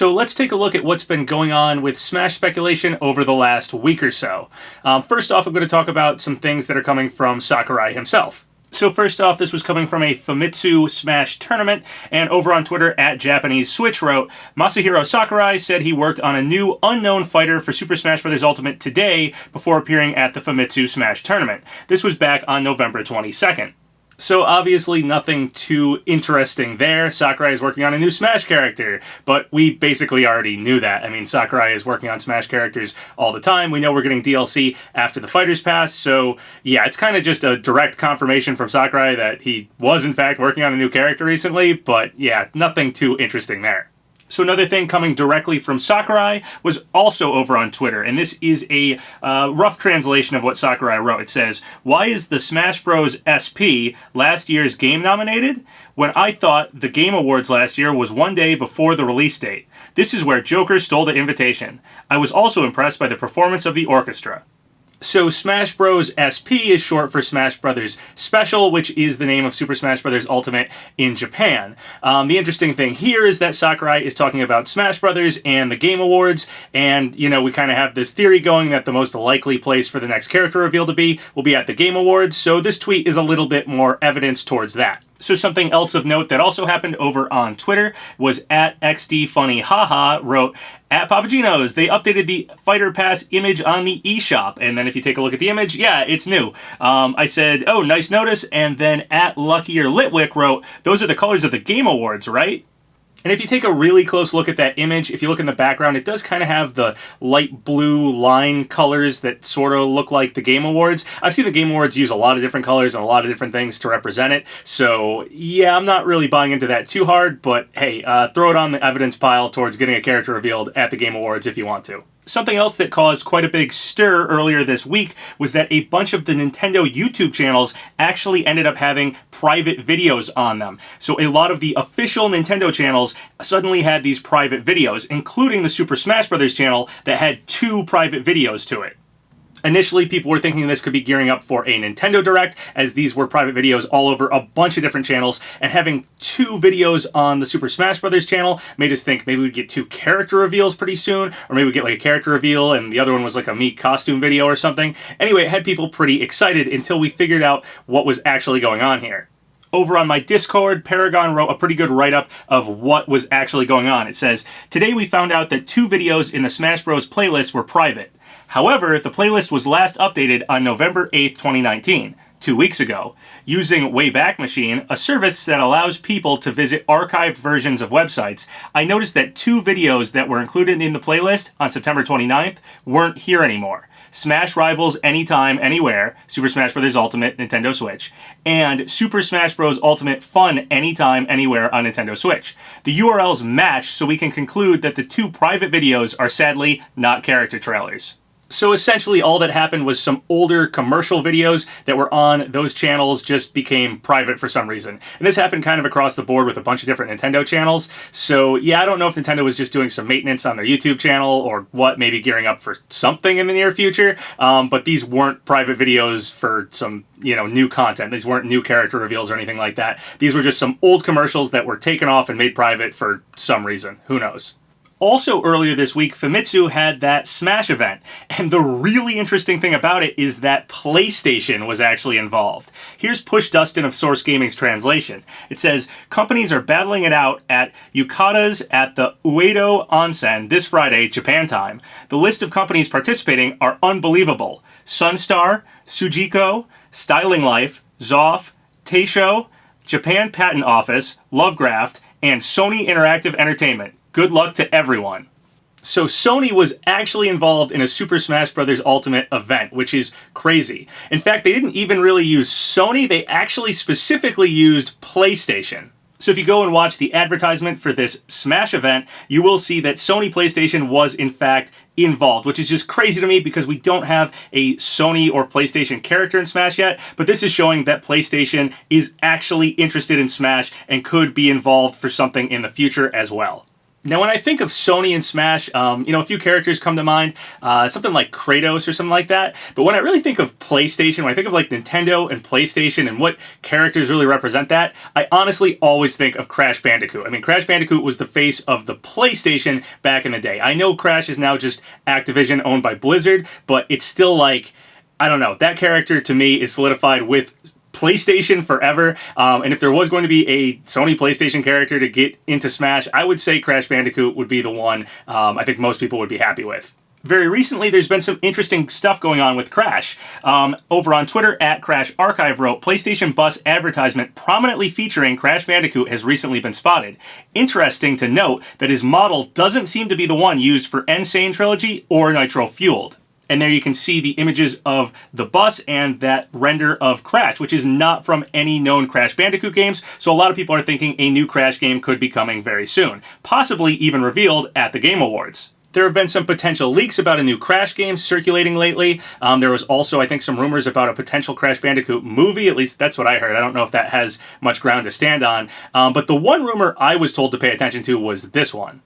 So let's take a look at what's been going on with Smash speculation over the last week or so. First off, I'm going to talk about some things that are coming from Sakurai himself. So first off, this was coming from a Famitsu Smash tournament, and over on Twitter, @JapaneseSwitch wrote, Masahiro Sakurai said he worked on a new unknown fighter for Super Smash Bros. Ultimate today before appearing at the Famitsu Smash tournament. This was back on November 22nd. So obviously nothing too interesting there. Sakurai is working on a new Smash character, but we basically already knew that. I mean, Sakurai is working on Smash characters all the time. We know we're getting DLC after the Fighters Pass, so yeah, it's kind of just a direct confirmation from Sakurai that he was in fact working on a new character recently, but yeah, nothing too interesting there. So another thing coming directly from Sakurai was also over on Twitter, and this is a rough translation of what Sakurai wrote. It says, "Why is the Smash Bros. SP last year's game nominated? When I thought the Game Awards last year was one day before the release date. This is where Joker stole the invitation. I was also impressed by the performance of the orchestra." So Smash Bros. SP is short for Smash Bros. Special, which is the name of Super Smash Bros. Ultimate in Japan. The interesting thing here is that Sakurai is talking about Smash Bros. And the Game Awards, and, you know, we kind of have this theory going that the most likely place for the next character reveal to be will be at the Game Awards, so this tweet is a little bit more evidence towards that. So something else of note that also happened over on Twitter was @XDFunnyHaha wrote, "PapaGenos, they updated the Fighter Pass image on the eShop." And then if you take a look at the image, yeah, it's new. I said, oh, nice notice. And then @LuckyerLitwick wrote, "Those are the colors of the Game Awards, right?" And if you take a really close look at that image, if you look in the background, it does kind of have the light blue line colors that sort of look like the Game Awards. I've seen the Game Awards use a lot of different colors and a lot of different things to represent it. So yeah, I'm not really buying into that too hard, but hey, throw it on the evidence pile towards getting a character revealed at the Game Awards if you want to. Something else that caused quite a big stir earlier this week was that a bunch of the Nintendo YouTube channels actually ended up having private videos on them. So a lot of the official Nintendo channels suddenly had these private videos, including the Super Smash Bros. Channel that had 2 private videos to it. Initially, people were thinking this could be gearing up for a Nintendo Direct, as these were private videos all over a bunch of different channels, and having 2 videos on the Super Smash Bros. Channel made us think maybe we'd get 2 character reveals pretty soon, or maybe we'd get like a character reveal and the other one was like a Meek costume video or something. Anyway, it had people pretty excited until we figured out what was actually going on here. Over on my Discord, Paragon wrote a pretty good write-up of what was actually going on. It says, "Today we found out that 2 videos in the Smash Bros. Playlist were private. However, the playlist was last updated on November 8th, 2019, 2 weeks ago, using Wayback Machine, a service that allows people to visit archived versions of websites. I noticed that 2 videos that were included in the playlist on September 29th weren't here anymore. Smash Rivals Anytime, Anywhere, Super Smash Bros. Ultimate, Nintendo Switch, and Super Smash Bros. Ultimate Fun Anytime, Anywhere on Nintendo Switch. The URLs match, so we can conclude that the 2 private videos are sadly not character trailers." So essentially all that happened was some older commercial videos that were on those channels just became private for some reason. And this happened kind of across the board with a bunch of different Nintendo channels. So yeah, I don't know if Nintendo was just doing some maintenance on their YouTube channel or what, maybe gearing up for something in the near future. But these weren't private videos for some, you know, new content. These weren't new character reveals or anything like that. These were just some old commercials that were taken off and made private for some reason. Who knows? Also earlier this week, Famitsu had that Smash event, and the really interesting thing about it is that PlayStation was actually involved. Here's Push Dustin of Source Gaming's translation. It says, "Companies are battling it out at Yukata's at the Uedo Onsen this Friday, Japan time. The list of companies participating are unbelievable. Sunstar, Sujiko, Styling Life, Zoff, Teisho, Japan Patent Office, Lovecraft, and Sony Interactive Entertainment. Good luck to everyone." So Sony was actually involved in a Super Smash Bros. Ultimate event, which is crazy. In fact, they didn't even really use Sony, they actually specifically used PlayStation. So if you go and watch the advertisement for this Smash event, you will see that Sony PlayStation was in fact involved, which is just crazy to me because we don't have a Sony or PlayStation character in Smash yet, but this is showing that PlayStation is actually interested in Smash and could be involved for something in the future as well. Now, when I think of Sony and Smash, a few characters come to mind, something like Kratos or something like that. But when I really think of PlayStation, when I think of like Nintendo and PlayStation and what characters really represent that, I honestly always think of Crash Bandicoot. I mean, Crash Bandicoot was the face of the PlayStation back in the day. I know Crash is now just Activision owned by Blizzard, but it's still like, I don't know, that character to me is solidified with PlayStation forever, and if there was going to be a Sony PlayStation character to get into Smash, I would say Crash Bandicoot would be the one I think most people would be happy with. Very recently, there's been some interesting stuff going on with Crash. Over on Twitter, @Crash Archive wrote, PlayStation Bus advertisement prominently featuring Crash Bandicoot has recently been spotted. Interesting to note that his model doesn't seem to be the one used for Insane Trilogy or Nitro Fueled. And there you can see the images of the bus and that render of Crash, which is not from any known Crash Bandicoot games, so a lot of people are thinking a new Crash game could be coming very soon, possibly even revealed at the Game Awards. There have been some potential leaks about a new Crash game circulating lately. There was also, I think, some rumors about a potential Crash Bandicoot movie. At least that's what I heard. I don't know if that has much ground to stand on. But the one rumor I was told to pay attention to was this one.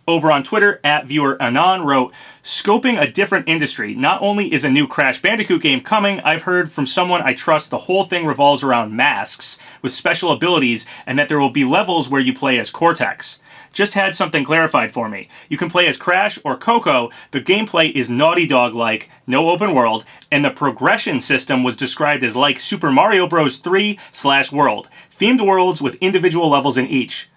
Over on Twitter, @ViewerAnon wrote, scoping a different industry. Not only is a new Crash Bandicoot game coming, I've heard from someone I trust the whole thing revolves around masks with special abilities and that there will be levels where you play as Cortex. Just had something clarified for me. You can play as Crash or Coco, the gameplay is Naughty Dog-like, no open world, and the progression system was described as like Super Mario Bros. 3/World. Themed worlds with individual levels in each.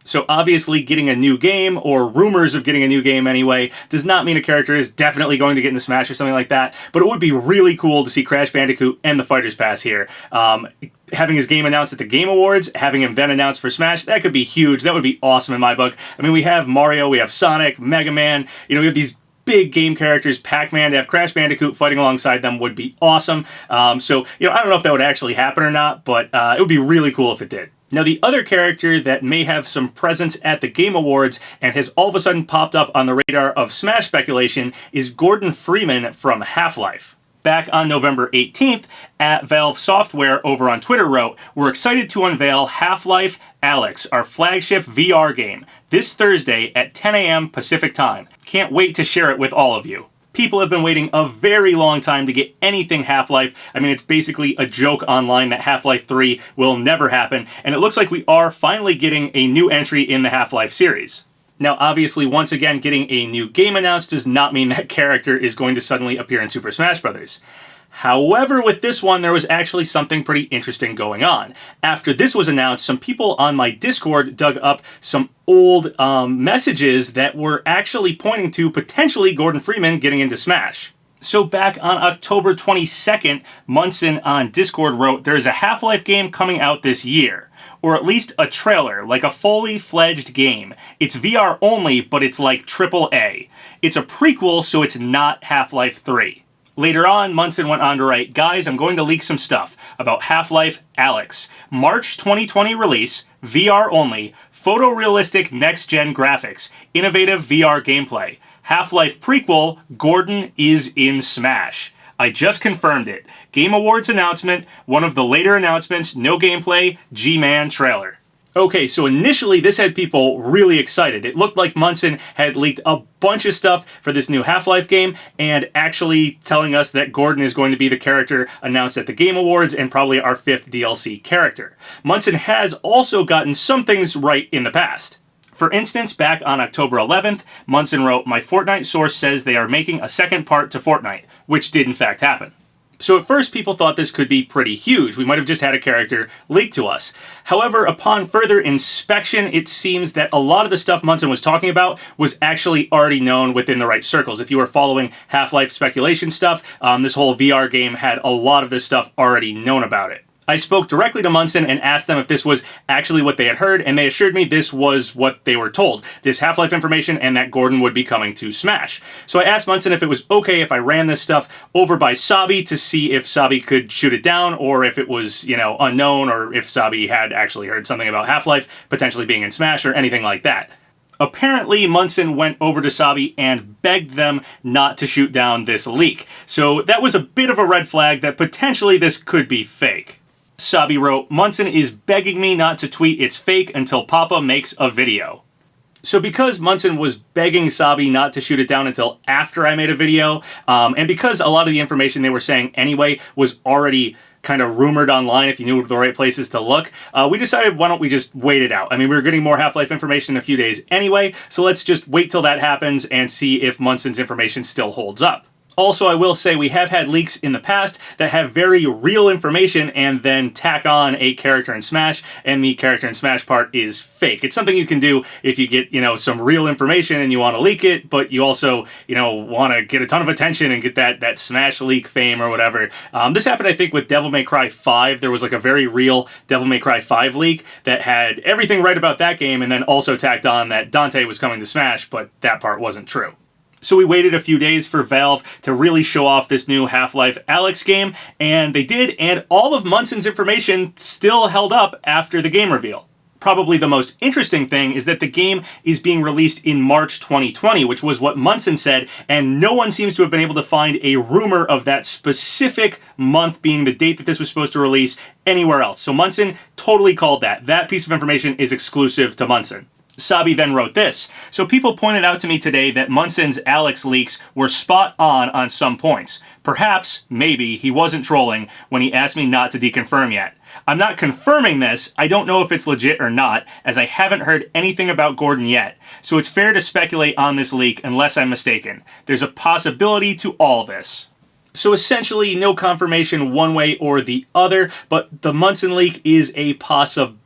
So obviously getting a new game, or rumors of getting a new game anyway, does not mean a character is definitely going to get into Smash or something like that, but it would be really cool to see Crash Bandicoot and the Fighter's Pass here. Having his game announced at the Game Awards, having him then announced for Smash, that could be huge. That would be awesome in my book. I mean, we have Mario, we have Sonic, Mega Man, we have these big game characters, Pac-Man, to have Crash Bandicoot fighting alongside them would be awesome. So, I don't know if that would actually happen or not, but it would be really cool if it did. Now, the other character that may have some presence at the Game Awards and has all of a sudden popped up on the radar of Smash speculation is Gordon Freeman from Half-Life. Back on November 18th, @Valve Software over on Twitter wrote, we're excited to unveil Half-Life Alyx, our flagship VR game, this Thursday at 10 a.m. Pacific Time. Can't wait to share it with all of you. People have been waiting a very long time to get anything Half-Life. I mean, it's basically a joke online that Half-Life 3 will never happen, and it looks like we are finally getting a new entry in the Half-Life series. Now, obviously, once again, getting a new game announced does not mean that character is going to suddenly appear in Super Smash Bros. However, with this one, there was actually something pretty interesting going on. After this was announced, some people on my Discord dug up some old messages that were actually pointing to potentially Gordon Freeman getting into Smash. So back on October 22nd, Munson on Discord wrote, there's a Half-Life game coming out this year. Or at least a trailer, like a fully fledged game. It's VR only, but it's like AAA. It's a prequel, so it's not Half-Life 3. Later on, Munson went on to write, guys, I'm going to leak some stuff about Half-Life Alyx. March 2020 release, VR only, photorealistic next-gen graphics, innovative VR gameplay. Half-Life prequel, Gordon is in Smash. I just confirmed it. Game Awards announcement, one of the later announcements, no gameplay, G-Man trailer. Okay, so initially this had people really excited. It looked like Munson had leaked a bunch of stuff for this new Half-Life game and actually telling us that Gordon is going to be the character announced at the Game Awards and probably our 5th DLC character. Munson has also gotten some things right in the past. For instance, back on October 11th, Munson wrote, my Fortnite source says they are making a second part to Fortnite, which did in fact happen. So at first people thought this could be pretty huge. We might have just had a character leaked to us. However, upon further inspection, it seems that a lot of the stuff Munson was talking about was actually already known within the right circles. If you were following Half-Life speculation stuff, this whole VR game had a lot of this stuff already known about it. I spoke directly to Munson and asked them if this was actually what they had heard, and they assured me this was what they were told. This Half-Life information and that Gordon would be coming to Smash. So I asked Munson if it was okay if I ran this stuff over by Sabi to see if Sabi could shoot it down, or if it was, unknown, or if Sabi had actually heard something about Half-Life potentially being in Smash or anything like that. Apparently, Munson went over to Sabi and begged them not to shoot down this leak. So that was a bit of a red flag that potentially this could be fake. Sabi wrote, Munson is begging me not to tweet it's fake until Papa makes a video. So because Munson was begging Sabi not to shoot it down until after I made a video, and because a lot of the information they were saying anyway was already kind of rumored online if you knew the right places to look, we decided why don't we just wait it out. I mean, we were getting more Half-Life information in a few days anyway, so let's just wait till that happens and see if Munson's information still holds up. Also, I will say we have had leaks in the past that have very real information and then tack on a character in Smash, and the character in Smash part is fake. It's something you can do if you get, some real information and you want to leak it, but you also, want to get a ton of attention and get that Smash leak fame or whatever. This happened, I think, with Devil May Cry 5. There was like a very real Devil May Cry 5 leak that had everything right about that game and then also tacked on that Dante was coming to Smash, but that part wasn't true. So we waited a few days for Valve to really show off this new Half-Life Alyx game, and they did, and all of Munson's information still held up after the game reveal. Probably the most interesting thing is that the game is being released in March 2020, which was what Munson said, and no one seems to have been able to find a rumor of that specific month being the date that this was supposed to release anywhere else. So Munson totally called that. That piece of information is exclusive to Munson. Sabi then wrote this. So people pointed out to me today that Munson's Alyx leaks were spot on some points. Perhaps, maybe, he wasn't trolling when he asked me not to deconfirm yet. I'm not confirming this. I don't know if it's legit or not, as I haven't heard anything about Gordon yet. So it's fair to speculate on this leak unless I'm mistaken. There's a possibility to all this. So essentially, no confirmation one way or the other, but the Munson leak is a possibility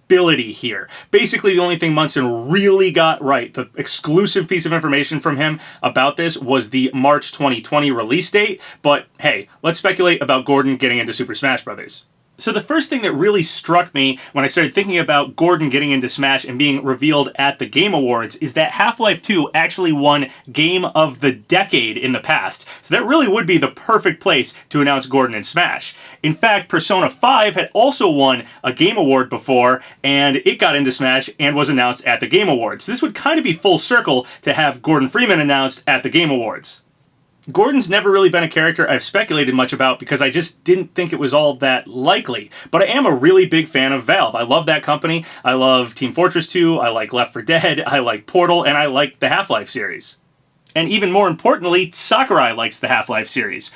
here. Basically, the only thing Munson really got right, the exclusive piece of information from him about this, was the March 2020 release date, but hey, let's speculate about Gordon getting into Super Smash Bros. So the first thing that really struck me when I started thinking about Gordon getting into Smash and being revealed at the Game Awards is that Half-Life 2 actually won Game of the Decade in the past. So that really would be the perfect place to announce Gordon in Smash. In fact, Persona 5 had also won a Game Award before, and it got into Smash and was announced at the Game Awards. So this would kind of be full circle to have Gordon Freeman announced at the Game Awards. Gordon's never really been a character I've speculated much about because I just didn't think it was all that likely. But I am a really big fan of Valve. I love that company. I love Team Fortress 2, I like Left 4 Dead, I like Portal, and I like the Half-Life series. And even more importantly, Sakurai likes the Half-Life series.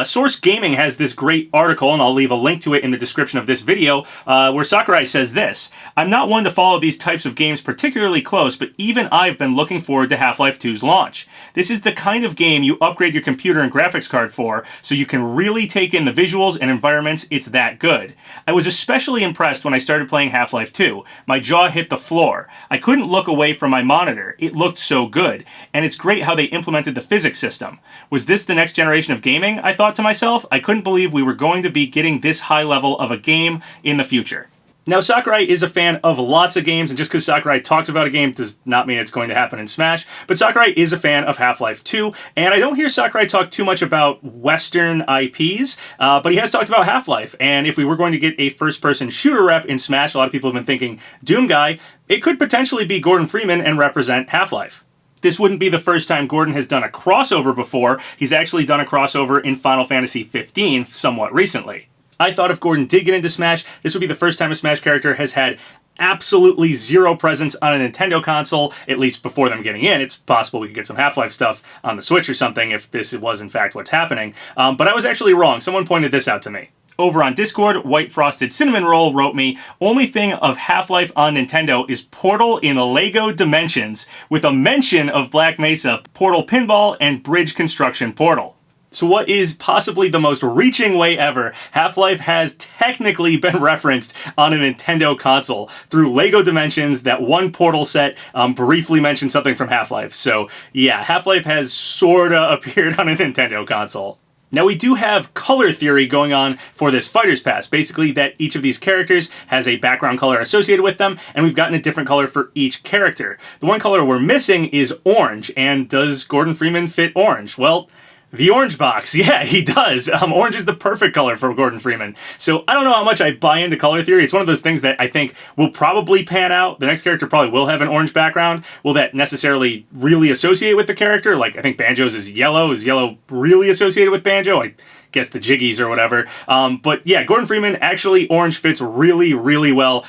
Source Gaming has this great article, and I'll leave a link to it in the description of this video, where Sakurai says this: I'm not one to follow these types of games particularly close, but even I've been looking forward to Half-Life 2's launch. This is the kind of game you upgrade your computer and graphics card for, so you can really take in the visuals and environments. It's that good. I was especially impressed when I started playing Half-Life 2. My jaw hit the floor. I couldn't look away from my monitor. It looked so good. And it's great how they implemented the physics system. Was this the next generation of gaming? I thought to myself. I couldn't believe we were going to be getting this high level of a game in the future. Now, Sakurai is a fan of lots of games, and just because Sakurai talks about a game does not mean it's going to happen in Smash, but Sakurai is a fan of Half-Life 2, and I don't hear Sakurai talk too much about Western IPs, but he has talked about Half-Life, and if we were going to get a first-person shooter rep in Smash, a lot of people have been thinking Doom Guy, it could potentially be Gordon Freeman and represent Half-Life. This wouldn't be the first time Gordon has done a crossover before. He's actually done a crossover in Final Fantasy XV somewhat recently. I thought if Gordon did get into Smash, this would be the first time a Smash character has had absolutely zero presence on a Nintendo console, at least before them getting in. It's possible we could get some Half-Life stuff on the Switch or something if this was in fact what's happening. But I was actually wrong. Someone pointed this out to me. Over on Discord, White Frosted Cinnamon Roll wrote me, only thing of Half-Life on Nintendo is Portal in LEGO Dimensions, with a mention of Black Mesa, Portal Pinball, and Bridge Construction Portal. So what is possibly the most reaching way ever, Half-Life has technically been referenced on a Nintendo console through LEGO Dimensions. That one Portal set briefly mentioned something from Half-Life. So yeah, Half-Life has sorta appeared on a Nintendo console. Now we do have color theory going on for this Fighter's Pass, basically that each of these characters has a background color associated with them, and we've gotten a different color for each character. The one color we're missing is orange, and does Gordon Freeman fit orange? Well, the orange box, yeah, he does. Orange is the perfect color for Gordon Freeman. So I don't know how much I buy into color theory. It's one of those things that I think will probably pan out. The next character probably will have an orange background. Will that necessarily really associate with the character? Like, I think Banjo's is yellow. Is yellow really associated with Banjo? I guess the Jiggies or whatever. But yeah, Gordon Freeman, actually orange fits really, really well.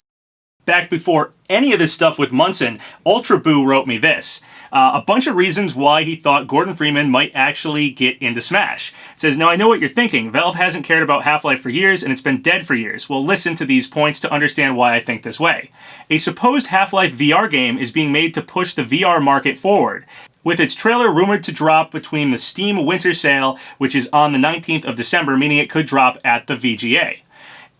back before any of this stuff with Munson, Ultra Boo wrote me this. A bunch of reasons why he thought Gordon Freeman might actually get into Smash. It says, now I know what you're thinking. Valve hasn't cared about Half-Life for years and it's been dead for years. Well, listen to these points to understand why I think this way. A supposed Half-Life VR game is being made to push the VR market forward, with its trailer rumored to drop between the Steam Winter Sale, which is on the 19th of December, meaning it could drop at the VGA.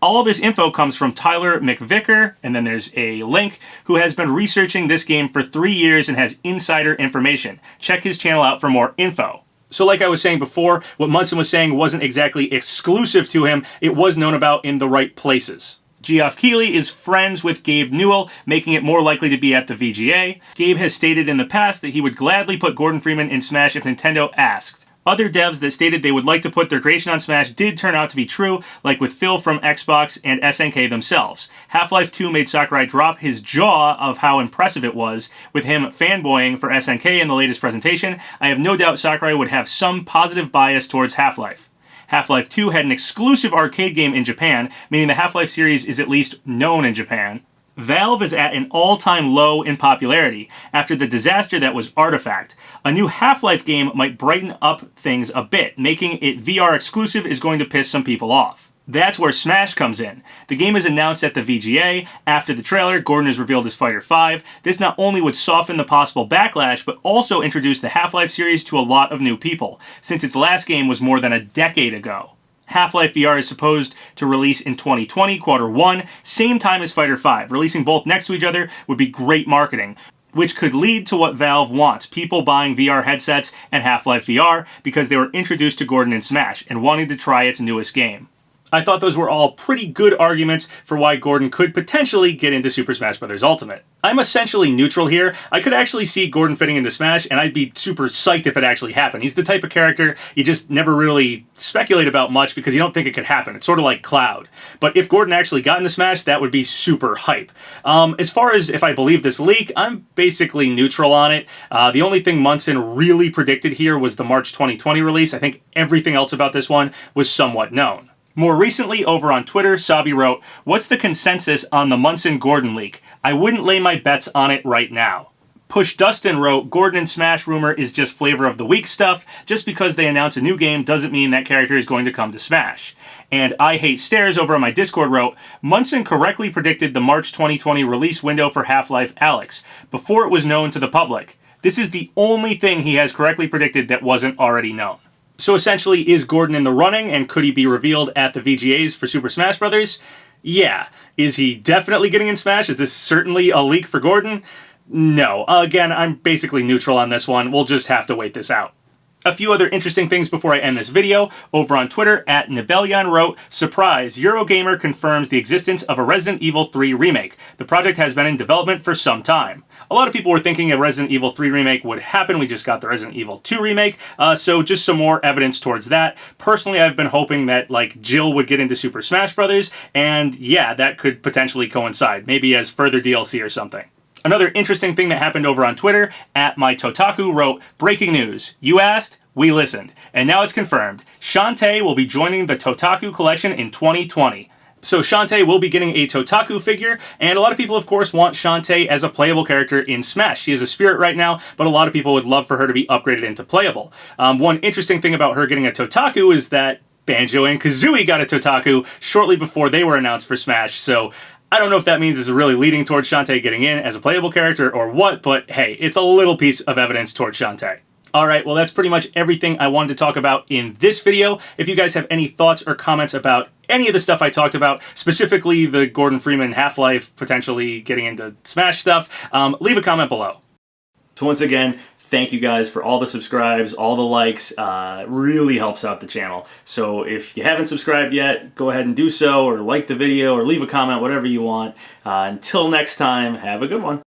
All this info comes from Tyler McVicker, and then there's a link, who has been researching this game for 3 years and has insider information. Check his channel out for more info. So like I was saying before, what Munson was saying wasn't exactly exclusive to him, it was known about in the right places. Geoff Keighley is friends with Gabe Newell, making it more likely to be at the VGA. Gabe has stated in the past that he would gladly put Gordon Freeman in Smash if Nintendo asked. Other devs that stated they would like to put their creation on Smash did turn out to be true, like with Phil from Xbox and SNK themselves. Half-Life 2 made Sakurai drop his jaw of how impressive it was, with him fanboying for SNK in the latest presentation. I have no doubt Sakurai would have some positive bias towards Half-Life. Half-Life 2 had an exclusive arcade game in Japan, meaning the Half-Life series is at least known in Japan. Valve is at an all-time low in popularity after the disaster that was Artifact. A new Half-Life game might brighten up things a bit. Making it VR exclusive is going to piss some people off. That's where Smash comes in. The game is announced at the VGA. After the trailer, Gordon is revealed as Fighter 5. This not only would soften the possible backlash, but also introduce the Half-Life series to a lot of new people, since its last game was more than a decade ago. Half-Life VR is supposed to release in 2020, Q1, same time as Fighter 5. Releasing both next to each other would be great marketing, which could lead to what Valve wants, people buying VR headsets and Half-Life VR because they were introduced to Gordon in Smash and wanting to try its newest game. I thought those were all pretty good arguments for why Gordon could potentially get into Super Smash Bros. Ultimate. I'm essentially neutral here. I could actually see Gordon fitting into Smash, and I'd be super psyched if it actually happened. He's the type of character you just never really speculate about much because you don't think it could happen. It's sort of like Cloud. But if Gordon actually got into Smash, that would be super hype. As far as if I believe this leak, I'm basically neutral on it. The only thing Munson really predicted here was the March 2020 release. I think everything else about this one was somewhat known. More recently, over on Twitter, Sabi wrote, "What's the consensus on the Munson-Gordon leak? I wouldn't lay my bets on it right now." Push Dustin wrote, "Gordon and Smash rumor is just flavor of the week stuff. Just because they announce a new game doesn't mean that character is going to come to Smash." And I Hate Stairs over on my Discord wrote, "Munson correctly predicted the March 2020 release window for Half-Life Alyx, before it was known to the public. This is the only thing he has correctly predicted that wasn't already known." So essentially, is Gordon in the running, and could he be revealed at the VGAs for Super Smash Bros.? Yeah. Is he definitely getting in Smash? Is this certainly a leak for Gordon? No. Again, I'm basically neutral on this one. We'll just have to wait this out. A few other interesting things before I end this video. Over on Twitter, @Nibelion wrote, "Surprise, Eurogamer confirms the existence of a Resident Evil 3 remake. The project has been in development for some time." A lot of people were thinking a Resident Evil 3 remake would happen. We just got the Resident Evil 2 remake, so just some more evidence towards that. Personally, I've been hoping that, like, Jill would get into Super Smash Bros., and yeah, that could potentially coincide, maybe as further DLC or something. Another interesting thing that happened over on Twitter, @MyTotaku wrote, "Breaking news. You asked, we listened. And now it's confirmed. Shantae will be joining the Totaku collection in 2020. So Shantae will be getting a Totaku figure, and a lot of people, of course, want Shantae as a playable character in Smash. She is a spirit right now, but a lot of people would love for her to be upgraded into playable. One interesting thing about her getting a Totaku is that Banjo and Kazooie got a Totaku shortly before they were announced for Smash, so I don't know if that means it's really leading towards Shantae getting in as a playable character or what, but hey, it's a little piece of evidence towards Shantae. Alright, well that's pretty much everything I wanted to talk about in this video. If you guys have any thoughts or comments about any of the stuff I talked about, specifically the Gordon Freeman Half-Life potentially getting into Smash stuff, leave a comment below. So once again, thank you guys for all the subscribes, all the likes. It really helps out the channel. So if you haven't subscribed yet, go ahead and do so, or like the video, or leave a comment, whatever you want. Until next time, have a good one.